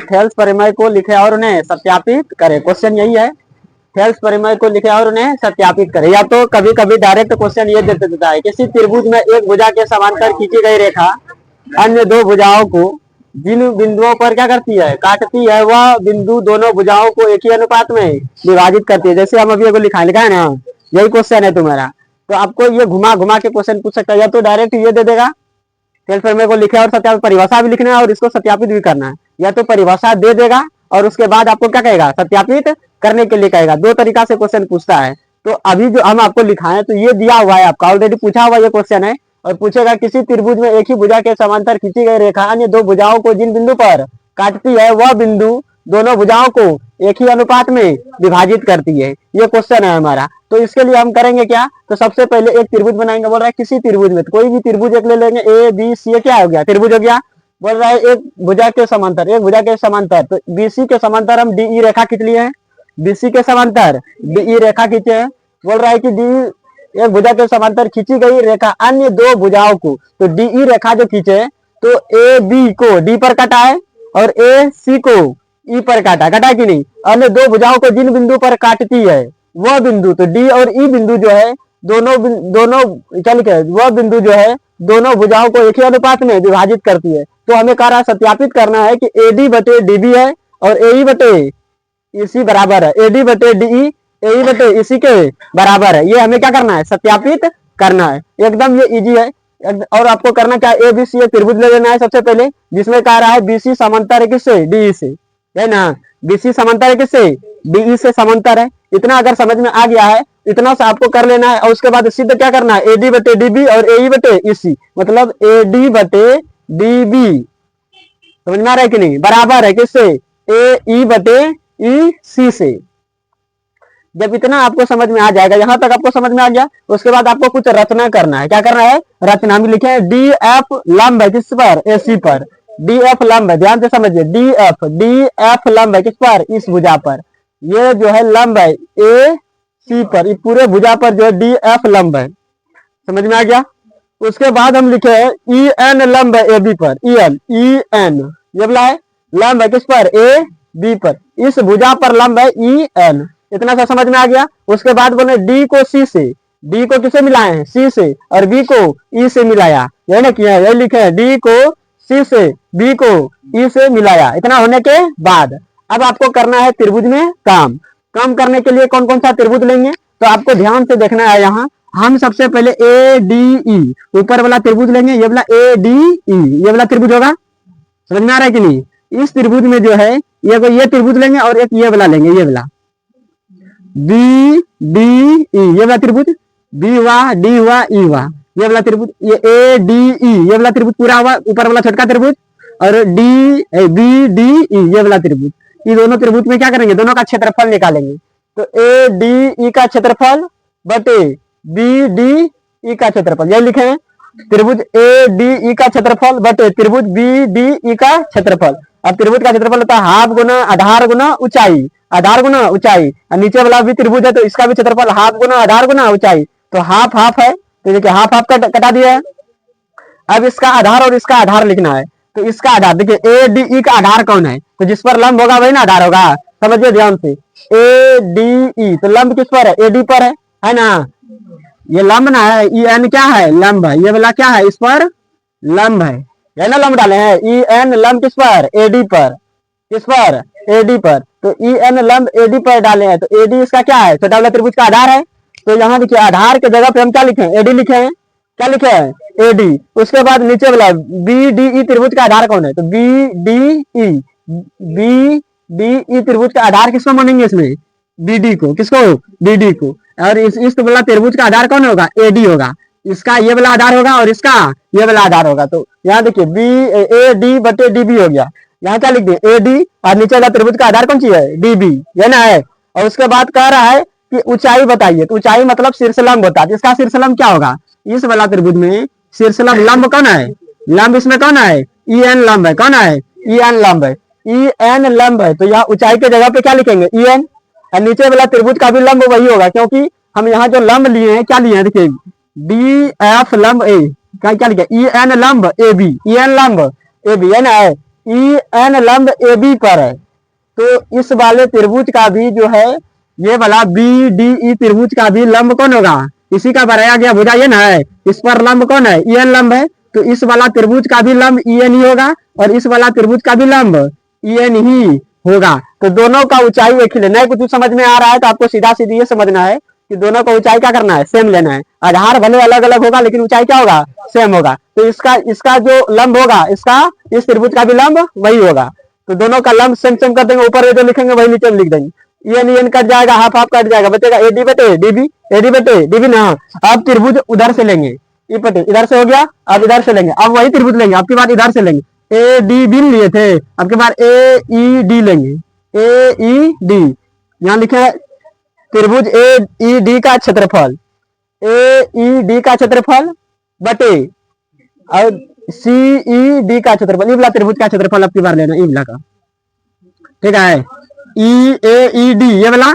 Thales प्रमेय को लिखे और उन्हें सत्यापित करे। क्वेश्चन यही है, थेल्स प्रमेय को लिखे और उन्हें सत्यापित करे। या तो कभी कभी डायरेक्ट क्वेश्चन ये दे देता है, किसी त्रिभुज में एक भुजा के समांतर खींची गई रेखा अन्य दो भुजाओं को जिन बिंदुओं पर क्या करती है, काटती है, वह बिंदु दोनों भुजाओं को एक ही अनुपात में विभाजित करती है। जैसे हम अभी लिखा है ना, यही क्वेश्चन है तुम्हारा। तो आपको ये घुमा घुमा के क्वेश्चन पूछ सकता है, या तो डायरेक्ट ये दे देगा थेल्स प्रमेय को लिखे और सत्यापित, परिभाषा भी लिखना है और इसको सत्यापित भी करना है, या तो परिभाषा दे देगा और उसके बाद आपको क्या कहेगा, सत्यापित करने के लिए कहेगा। दो तरीका से क्वेश्चन पूछता है। तो अभी जो हम आपको लिखाए तो ये दिया हुआ है, आपका ऑलरेडी पूछा हुआ ये क्वेश्चन है, और पूछेगा किसी त्रिभुज में एक ही भुजा के समांतर खींची गई रेखा अन्य दो भुजाओं को जिन बिंदु पर काटती है, वह बिंदु दोनों भुजाओं को एक ही अनुपात में विभाजित करती है। ये क्वेश्चन है हमारा। तो इसके लिए हम करेंगे क्या, तो सबसे पहले एक त्रिभुज बनाएंगे। बोल रहा है किसी त्रिभुज में, तो कोई भी त्रिभुज एक ले लेंगे, ए बी सी, ये क्या हो गया, त्रिभुज हो गया। बोल रहा है एक भुजा के समांतर, एक भुजा के समांतर, तो बीसी के समांतर हम डी ई रेखा खींच लिए हैं, बीसी के समांतर डी ई रेखा खींचे हैं। बोल रहा है कि डी एक भुजा के समांतर खींची गई रेखा अन्य दो भुजाओं को, तो डी ई रेखा जो खींचे तो ए बी को डी पर काटा है और ए सी को ई पर काटा, काटा कि नहीं। अन्य दो भुजाओं को जिन बिंदु पर काटती है वह बिंदु, तो डी और ई बिंदु जो है दोनों क्या लिखे, वह बिंदु जो है दोनों भुजाओं को एक ही अनुपात में विभाजित करती है। तो हमें कह रहा है सत्यापित करना है कि एडी बटे डीबी है और एई बटे इसी बराबर है, एडी बटे डीई एई बटे इसी के बराबर है। ये हमें क्या करना है, सत्यापित करना है। एकदम ये इजी है। और आपको करना क्या, ए बी सी एक त्रिभुज ले लेना है सबसे पहले, जिसमें कह रहा है बीसी समांतर है किससे, डीई से, है ना। बीसी समांतर है किससे, डीई से समांतर है। इतना अगर समझ में आ गया है, इतना सा आपको कर लेना है। और उसके बाद सिद्ध क्या करना है, एडी बटे डीबी और एई बटे इसी, मतलब एडी बटे डीबी, समझ में आ रहा है कि नहीं, बराबर है किससे, ए ई बटे ई सी से। जब इतना आपको समझ में आ जाएगा, यहां तक आपको समझ में आ गया, उसके बाद आपको कुछ रचना करना है। क्या करना है, रचना में लिखे डी एफ लंब है किस पर, ए सी पर, डी एफ लंब है, ध्यान से समझिए, डी एफ लंब है किस पर, इस भुजा पर। ये जो है लंब है ए सी पर, इस पूरे भुजा पर जो है डी एफ लंब है, समझ में आ गया। उसके बाद हम लिखे ई एन लंब है ए बी पर, ई एन ये बोला है लंब है किस पर, ए बी पर, इस भुजा पर लंब है ई एन। इतना सा समझ में आ गया। उसके बाद बोले डी को सी से, डी को किसे मिलाए हैं, सी से, और बी को ई से मिलाया, यही ना किया, यही लिखे हैं, डी को सी से, बी को ई से मिलाया। इतना होने के बाद अब आपको करना है त्रिभुज में काम। काम करने के लिए कौन कौन सा त्रिभुज लेंगे, तो आपको ध्यान से देखना है। यहाँ हम सबसे पहले ए डी ई ऊपर वाला त्रिभुज लेंगे, ये वाला ए डी ई, ये वाला त्रिभुज होगा, समझ में आ रहा है कि नहीं। इस त्रिभुज में जो है ये त्रिभुज लेंगे और एक ये वाला लेंगे, ये वाला बी डी ई, ये वाला त्रिभुज, बी हुआ, डी हुआ, ई हुआ, ये वाला त्रिभुज, ये ए डी ई, ये वाला त्रिभुज पूरा हुआ, ऊपर वाला छोटका त्रिभुज, और डी बी डी ई, ये वाला त्रिभुज। ये दोनों त्रिभुज में क्या करेंगे, दोनों का क्षेत्रफल निकालेंगे। तो ए डी ई का क्षेत्रफल बटे बी डी ई का क्षेत्रफल, यही लिखे हैं, त्रिभुज ए डी ई का क्षेत्रफल बटे त्रिभुज बी डी ई का क्षेत्रफल। अब त्रिभुज का क्षेत्रफल होता है हाफ गुना आधार गुना ऊंचाई, आधार गुना ऊंचाई, और नीचे वाला भी त्रिभुज है तो इसका भी क्षेत्रफल हाफ गुना आधार गुना ऊंचाई, तो हाफ हाफ है, तो देखिए हाफ हाफ कटा दिया है। अब इसका आधार और इसका आधार लिखना है। तो इसका आधार देखिए ए डी ई का आधार कौन है, तो जिस पर लंब होगा वही ना आधार होगा, समझिए ध्यान से। ए डी ई, तो लंब किस पर है, ए डी पर है ना, ये लंब ना है, ई एन क्या है, लंब है, ये वाला क्या है, इस पर लंब है ना, लंब डाले हैं। ई एन लंब किस पर, एडी पर, किस पर, एडी पर, तो ई एन लंब एडी पर डाले हैं। तो एडी इसका क्या है, छोटा वाला त्रिभुज का आधार है। तो यहाँ देखिए आधार के जगह पे हम क्या लिखे हैं, एडी लिखे हैं, क्या लिखे हैं, एडी। उसके बाद नीचे वाला बी डी ई त्रिभुज का आधार कौन है, तो बी डी ई त्रिभुज का आधार किसको मानेंगे, इसमें बी डी को, किसको, बी डी को। और इस वाला त्रिभुज का आधार कौन होगा, एडी होगा, इसका ये वाला आधार होगा और इसका ये वाला आधार होगा। तो यहाँ देखिए बी ए डी बटे डी बी हो गया, यहाँ क्या लिख दिए, ए डी, और नीचे वाला त्रिभुज का आधार कौन सी है, डी बी, ये ना है। और उसके बाद कह रहा है कि ऊंचाई बताइए, तो ऊंचाई मतलब शीर्षलंब होता है, इसका शीर्षलंब क्या होगा, इस वाला त्रिभुज में शीर्षलंब लंब कौन है, लंब इसमें कौन है, ई एन लंब है, कौन है, ई एन लंब है, ई एन लंब है। तो यहाँ ऊंचाई के जगह पे क्या लिखेंगे, ई एन, और नीचे वाला त्रिभुज का भी लंब वही होगा, क्योंकि हम यहाँ जो लंब लिए हैं क्या लिए हैं, देखिए डी एफ लंब ए, क्या लिखे, ई एन लंब ए बी, ई एन लंब ए बी, है ना, ई एन लंब ए बी पर है, तो इस वाले त्रिभुज का भी जो है ये वाला बी डी ई त्रिभुज का भी लंब कौन होगा, इसी का बनाया गया भुजा ये ना है, इस पर लंब कौन है, ई एन लंब है, तो इस वाला त्रिभुज का भी लंब ई एन ही होगा और इस वाला त्रिभुज का भी लंब ई एन ही होगा। तो दोनों का ऊंचाई एक ही लेना है। कुछ समझ में आ रहा है तो आपको सीधा सीधी ये समझना है कि दोनों का ऊंचाई क्या करना है, सेम लेना है। आधार भले अलग अलग होगा लेकिन ऊंचाई क्या होगा, सेम होगा। तो इसका जो लंब होगा, इसका इस त्रिभुज का भी लंब वही होगा। तो दोनों का लंब सेम सेम कर देंगे, ऊपर जो लिखेंगे वही नीचे लिख देंगे। एन कट जाएगा, हाफ हाफ कट जाएगा, बचेगा एडी बटे डीबी, एडी बटे डीबी ना। अब त्रिभुज उधर से लेंगे, इधर से हो गया, अब इधर से लेंगे, अब वही त्रिभुज लेंगे, अब की बार इधर से लेंगे, ए डी बी लिए थे, अब की बार ए ई डी लेंगे, ए ई डी। यहाँ लिखे त्रिभुज ए ई डी का क्षेत्रफल, ए ई डी का क्षेत्रफल बटे और सी ई डी का क्षेत्रफल, इबला त्रिभुज का क्षेत्रफल अब की बार लेना, इबला का, ठीक है। ई ए ई डी ये वाला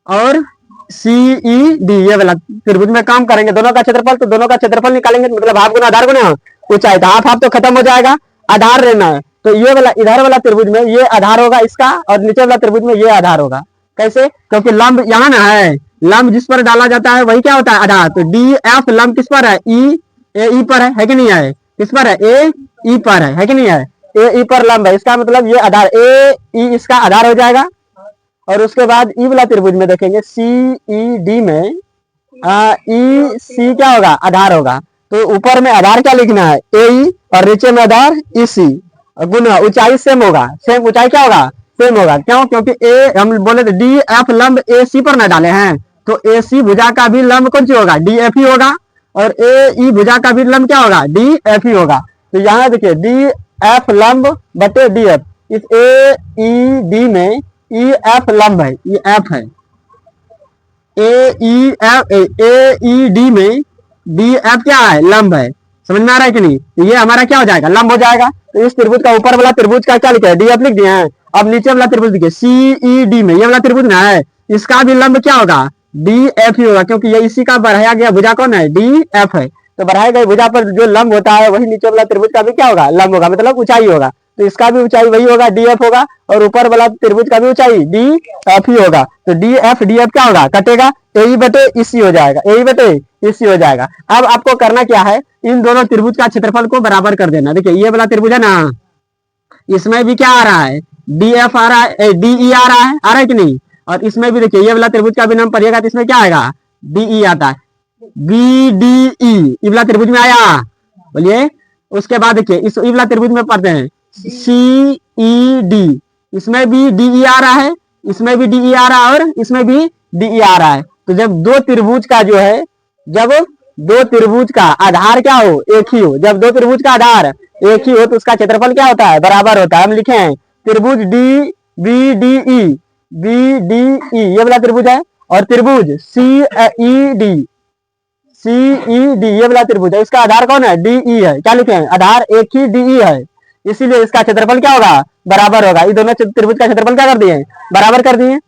और सी ई डी ये वाला त्रिभुज में काम करेंगे, दोनों का क्षेत्रफल, तो दोनों का क्षेत्रफल निकालेंगे, मतलब हाफ गुना आधार गुना ऊंचाई, तो हाफ हाफ तो खत्म हो जाएगा, आधार लेना है। तो ये वाला इधर वाला त्रिभुज में ये आधार होगा इसका और नीचे वाला त्रिभुज में ये आधार होगा। कैसे, क्योंकि लंब यहाँ ना है, लंब जिस पर डाला जाता है वही क्या होता है, आधार। तो डी एफ लंब किस पर है, ई ए ई पर है कि नहीं है, किस पर है, ए ई पर है कि नहीं है, ए ई पर लंब है, इसका मतलब ये आधार ए ई इसका आधार हो जाएगा। और उसके बाद ई वाला त्रिभुज में देखेंगे सी ई डी में ई सी क्या होगा, आधार होगा। तो ऊपर में आधार क्या लिखना है, ए ई, और नीचे में आधार ई सी, गुना ऊंचाई सेम होगा, सेम ऊंचाई क्या होगा, सेम होगा। क्यों, क्योंकि ए हम बोले थे डी एफ लंब ए सी पर न डाले हैं, तो ए सी भुजा का भी लंब कौन सी होगा, डी एफ ही होगा, और ए ई भुजा का भी लंब क्या होगा, डी एफ ही होगा। तो यहाँ देखिए डी एफ लंब बटे डी एफ, इस ए ई डी में ई एफ लंब है, ये एफ है, ए ई डी में डी एफ क्या है, लंब है। समझ में आ रहा है कि नहीं, तो ये हमारा क्या हो जाएगा, लंब हो जाएगा। तो इस त्रिभुज का ऊपर वाला त्रिभुज का क्या लिखा है, डी एफ लिख दिए हैं। अब नीचे वाला त्रिभुज लिखे सी ई डी में, ये वाला त्रिभुज ना है, इसका भी लंब क्या होगा, डी एफ ही होगा, क्योंकि ये इसी का बढ़ाया गया भुजा कौन है, डी एफ है। तो बढ़ाए गए भुजा पर जो लंब होता है वही नीचे वाला त्रिभुज का भी क्या होगा, लंब होगा, मतलब ऊंचाई होगा। तो इसका भी ऊंचाई वही होगा, डी एफ होगा, और ऊपर वाला त्रिभुज का भी ऊंचाई डी एफ ही होगा। तो डी एफ क्या होगा, कटेगा, ए ई बटे इसी हो जाएगा, ए ई बटे इसी हो जाएगा। अब आपको करना क्या है, इन दोनों त्रिभुज का क्षेत्रफल को बराबर कर देना। देखिए ये वाला त्रिभुज है ना, इसमें भी क्या आ रहा है, डी एफ आ रहा है, डी ई आ रहा है कि नहीं। और इसमें भी देखिए ये वाला त्रिभुज का भी नाम पड़ेगा, तो इसमें क्या आएगा, डी ई आता है, बी डी ई वाला त्रिभुज में आया, बोलिए। उसके बाद देखिए इस वाला त्रिभुज में पढ़ते हैं सी ई डी, इसमें भी डी ई आ रहा है, इसमें भी डी ई आ रहा है, और इसमें भी डी ई आ रहा है। तो जब दो त्रिभुज का जो है, जब दो त्रिभुज का आधार क्या हो, एक ही हो, जब दो त्रिभुज का आधार एक ही हो तो उसका क्षेत्रफल क्या होता है, बराबर होता है। हम लिखे हैं त्रिभुज D B D E, B D E ये वाला त्रिभुज है, और त्रिभुज सी E D, C E D ये वाला त्रिभुज है, इसका आधार कौन है, डी ई है। क्या लिखे हैं, आधार एक ही डी ई है, इसीलिए इसका क्षेत्रफल क्या होगा, बराबर होगा। ये दोनों त्रिभुज का क्षेत्रफल क्या कर दिए, बराबर कर दिए,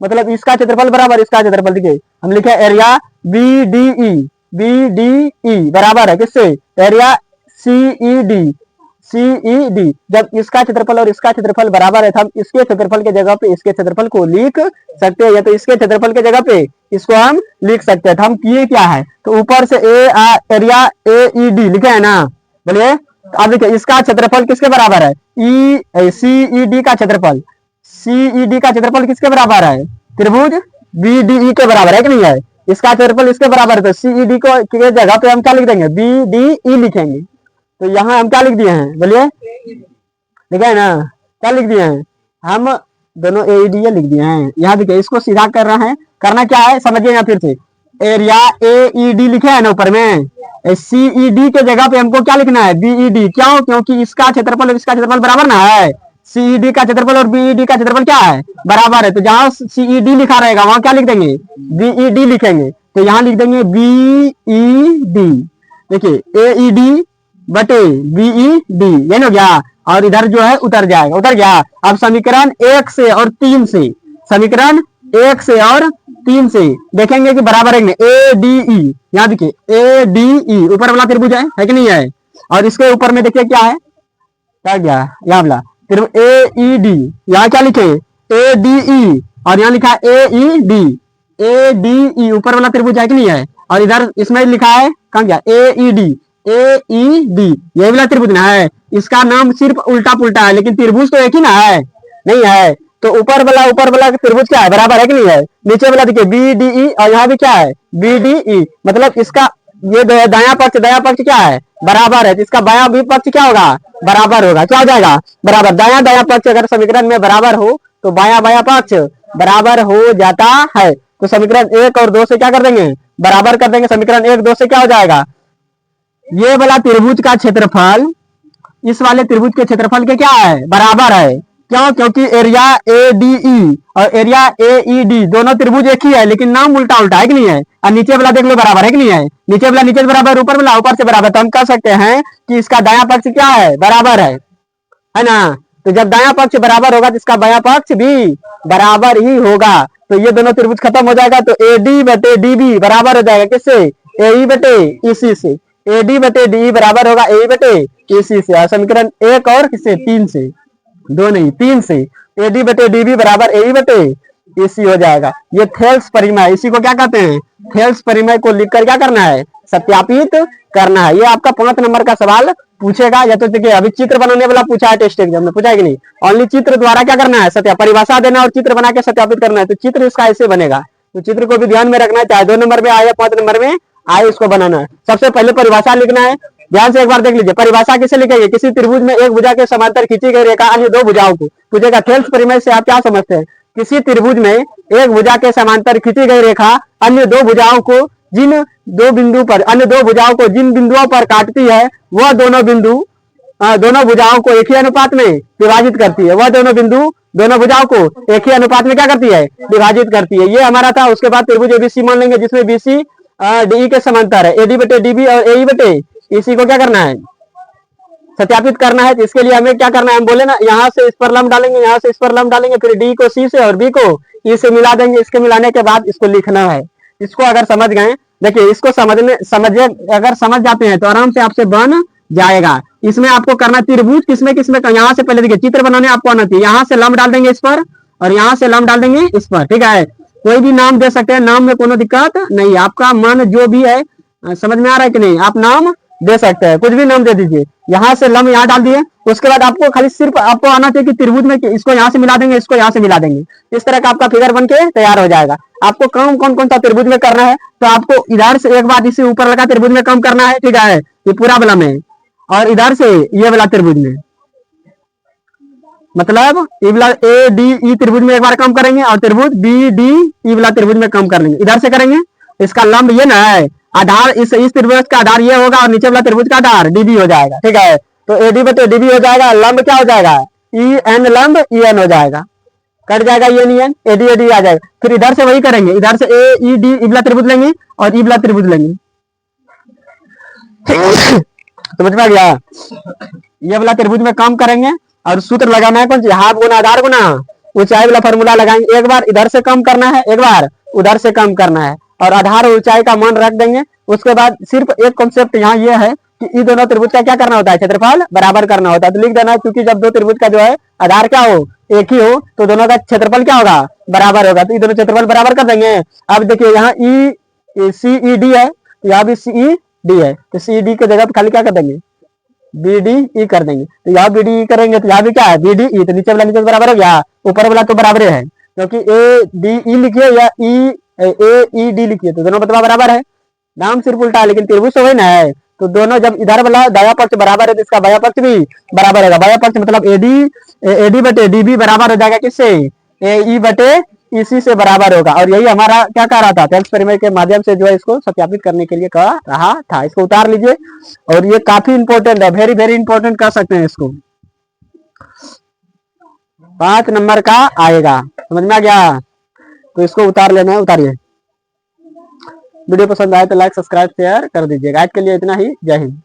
मतलब इसका क्षेत्रफल बराबर इसका क्षेत्रफल। देखिए हम लिखे area B D E, B D E बराबर है किससे, area C E D, C E D. जब इसका क्षेत्रफल और इसका क्षेत्रफल बराबर है तो हम इसके क्षेत्रफल के जगह पे इसके क्षेत्रफल को लिख सकते हैं, या तो इसके क्षेत्रफल के जगह पे इसको हम लिख सकते हैं। तो हम किए क्या है, तो ऊपर से एरिया ए ई डी लिखे है ना, बोलिए। अब देखिए इसका क्षेत्रफल किसके बराबर है, ई सी ई डी का क्षेत्रफल, सी ई डी का क्षेत्रफल किसके बराबर है, त्रिभुज बी डी ई के बराबर है कि नहीं है। इसका क्षेत्रफल इसके बराबर है, तो सी ई डी को की जगह पे हम क्या लिख देंगे, बी डी ई लिखेंगे। तो यहाँ हम क्या लिख दिए हैं, बोलिए, लिखा है ना, क्या लिख दिए हैं, हम दोनों ए डी लिख दिए हैं। यहाँ देखिए इसको सीधा कर रहा है, करना क्या है समझिए। यहाँ फिर से एरिया ए ई डी लिखे है ना ऊपर में, सी ई डी के जगह पे हमको क्या लिखना है, बी ई डी। क्यों, क्योंकि इसका क्षेत्रफल और इसका क्षेत्रफल बराबर ना है, सी ई डी का क्षेत्रफल और बी ई डी का क्षेत्रफल क्या है, बराबर है। तो जहाँ सी ई डी लिखा रहेगा वहां क्या लिख देंगे, बी ई डी लिखेंगे। तो यहाँ लिख देंगे बी ई डी, देखिए ए ई डी बटे बी ई डी, ये हो गया, और इधर जो है उतर जाएगा, उतर गया। अब समीकरण 1 से और 3 से, समीकरण 1 से और 3 से देखेंगे कि बराबर है ए डी ई। यहाँ देखिए ए डी ई ऊपर वाला त्रिभुज है कि नहीं है, और इसके ऊपर में देखिए क्या है, क्या गया यहाँ वाला ए ई डी, यहाँ क्या लिखे ए डी ई, और यहाँ लिखा है ए E D, A D E ऊपर वाला त्रिभुज है कि नहीं है, और इधर इसमें लिखा है कहाँ गया ए ई डी, ए ई डी, ये वाला त्रिभुज ना है, इसका नाम सिर्फ उल्टा पुल्टा है, लेकिन त्रिभुज तो एक ही ना है, नहीं है। तो ऊपर वाला त्रिभुज क्या है, बराबर है कि नहीं है। नीचे वाला देखिए बी डी ई, और यहाँ भी क्या है बी डी ई, मतलब इसका ये दाया पक्ष क्या है, बराबर है, तो इसका बाया भी पक्ष क्या होगा, बराबर होगा। क्या हो जाएगा, बराबर। दाया पक्ष अगर समीकरण में बराबर हो तो बाया पक्ष बराबर हो जाता है। तो समीकरण 1 और 2 से क्या कर देंगे, बराबर कर देंगे। समीकरण 1 2 से क्या हो जाएगा, ये वाला त्रिभुज का क्षेत्रफल इस वाले त्रिभुज के क्षेत्रफल के क्या है, बराबर है। क्यों, क्योंकि एरिया ए डी ई और एरिया ए ई डी दोनों त्रिभुज एक ही है, लेकिन नाम उल्टा उल्टा है कि नहीं है। और नीचे वाला देख लो बराबर है कि नहीं है, नीचे वाला नीचे से बराबर, ऊपर वाला ऊपर से बराबर। तो हम कह सकते हैं कि इसका दाया पक्ष क्या है, बराबर है ना। तो जब दाया पक्ष बराबर होगा तो इसका बाया पक्ष भी बराबर ही होगा। तो ये दोनों त्रिभुज खत्म हो जाएगा, तो ए डी बटे डी बी बराबर हो जाएगा किससे, ए ई बटे इसी से। ए डी बटे डी बराबर होगा ए ई बटे इसी से। और समीकरण 1 और किससे, 3 से, 2 नहीं 3 से, ए डी बटे डी बी बराबर ए ई बटे इसी हो जाएगा। ये थेल्स परिमेय, इसी को क्या कहते हैं, थेल्स परिमेय को लिखकर क्या करना है, सत्यापित करना है। ये आपका 5 नंबर का सवाल पूछेगा। या तो देखिए अभी चित्र बनाने वाला पूछा है टेस्ट एग्जाम में, पूछा है कि नहीं। ओनली चित्र द्वारा क्या करना है, सत्या परिभाषा देना और चित्र बना के सत्यापित करना है। तो चित्र इसका ऐसे बनेगा, तो चित्र को भी ध्यान में रखना है, चाहे 2 नंबर में आए या 5 नंबर में आए, इसको बनाना है। सबसे पहले परिभाषा लिखना है, ध्यान से एक बार देख लीजिए। परिभाषा किसे लिखेंगे, किसी त्रिभुज में एक भुजा के समांतर खींची गई रेखा अन्य 2 भुजाओं को। पूछेगा थेल्स परिमेय से आप क्या समझते हैं, किसी त्रिभुज में एक भुजा के समांतर खींची गई रेखा अन्य 2 भुजाओं को जिन 2 बिंदु पर, अन्य 2 भुजाओं को जिन बिंदुओं पर काटती है, वह दोनों बिंदु दोनों भुजाओं को एक ही अनुपात में विभाजित करती है। वह दोनों बिंदु दोनों भुजाओं को एक ही अनुपात में क्या करती है, विभाजित करती है। ये हमारा था। उसके बाद त्रिभुज एबीसी मान लेंगे, जिसमें बीसी डी के समांतर है, एडी बटे डीबी और ए बटे इसी को क्या करना है, सत्यापित करना है। तो इसके लिए हमें क्या करना है, हम बोले ना, यहाँ से इस पर लंब डालेंगे, यहाँ से इस पर लंब डालेंगे, फिर डी को सी से और बी को ई से मिला देंगे। इसके मिलाने के बाद इसको लिखना है। इसको अगर समझ गए, देखिए इसको समझे अगर समझ जाते हैं तो आराम से आपसे बन जाएगा। इसमें आपको करना त्रिभुज किसमें यहाँ से पहले देखिए चित्र बनाने आपको आना चाहिए। यहाँ से लंब डाल देंगे इस पर और यहाँ से लंब डाल देंगे इस पर, ठीक है। कोई भी नाम दे सकते हैं, नाम में कोनो दिक्कत नहीं। आपका मन जो भी है, समझ में आ रहा है कि नहीं, आप नाम दे सकते हैं, कुछ भी नाम दे दीजिए। यहाँ से लंब यहाँ डाल दिए, उसके बाद आपको खाली सिर्फ आपको आना चाहिए कि त्रिभुज में इसको यहाँ से मिला देंगे, इसको यहाँ से मिला देंगे। इस तरह का आपका फिगर बन के तैयार हो जाएगा। आपको काम कौन सा त्रिभुज में करना है, तो आपको इधर से एक बार इसे ऊपर लगा त्रिभुज में कम करना है, ठीक है, ये पूरा वाला में, और इधर से ये वाला त्रिभुज में, मतलब ये वाला ए डी ई त्रिभुज में एक बार कम करेंगे, और त्रिभुज बी डी ई वाला त्रिभुज में कम कर लेंगे। इधर से करेंगे, इसका लंब ये ना है, आधार इस त्रिभुज का आधार ये होगा और नीचे वाला त्रिभुज का आधार डीबी हो जाएगा, ठीक है। तो एडी बटे डीबी हो जाएगा, लंब क्या हो जाएगा, ई एन, लंब ई एन हो जाएगा, कट जाएगा ये नहीं एन, एडी एडी आ जाएगा। फिर इधर से वही करेंगे, इधर से ए ई डी ई वाला त्रिभुज लेंगे और ई वाला त्रिभुज लेंगे। समझ में आ गया, ये वाला त्रिभुज में काम करेंगे और सूत्र लगाना है कौन सी, हाफ गुना आधार गुना ऊंचाई वाला फॉर्मूला लगाएंगे। एक बार इधर से कम करना है, एक बार उधर से कम करना है, और आधार और ऊंचाई का मान रख देंगे। उसके बाद सिर्फ एक कॉन्सेप्ट यहाँ ये है कि इन दोनों त्रिभुज का क्या करना होता है, क्षेत्रफल बराबर करना होता है। तो लिख देना है, क्योंकि जब 2 त्रिभुज का जो है आधार क्या हो, एक ही हो, तो दोनों का क्षेत्रफल क्या होगा, बराबर होगा। तो ये दोनों क्षेत्रफल बराबर कर देंगे। अब देखिए यहाँ ई सी ई डी है, यहाँ भी सी ई डी है, तो सी डी की जगह पे खाली क्या कर देंगे, बी डी ई कर देंगे। तो यहाँ बी डी ई करेंगे तो यहाँ भी क्या है, बी डी ई, तो नीचे वाला नीचे बराबर हो गया, ऊपर वाला तो बराबर है, क्योंकि ए डी ई लिखिए या ए ई डी लिखिए, तो दोनों मतलब बराबर है। नाम सिर्फ उल्टा है, लेकिन त्रिभुज तो वही ना है। तो दोनों जब इधर वाला दाया पक्ष बराबर है तो इसका बाया पक्ष भी बराबर होगा। बाया पक्ष मतलब एडी बटे डीबी बराबर हो जाएगा किससे, ए ई बटे इसी से बराबर होगा। और यही हमारा क्या कह रहा था, थेल्स परिमेय के माध्यम से जो है इसको सत्यापित करने के लिए कह रहा था। इसको उतार लीजिए, और ये काफी इंपॉर्टेंट है, वेरी वेरी इंपॉर्टेंट कह सकते हैं इसको। 5 नंबर का आएगा, समझ में आ गया। तो इसको उतार लेना है, उतारिए। वीडियो पसंद आए तो लाइक सब्सक्राइब शेयर कर दीजिएगा। आज के लिए इतना ही, जय हिंद।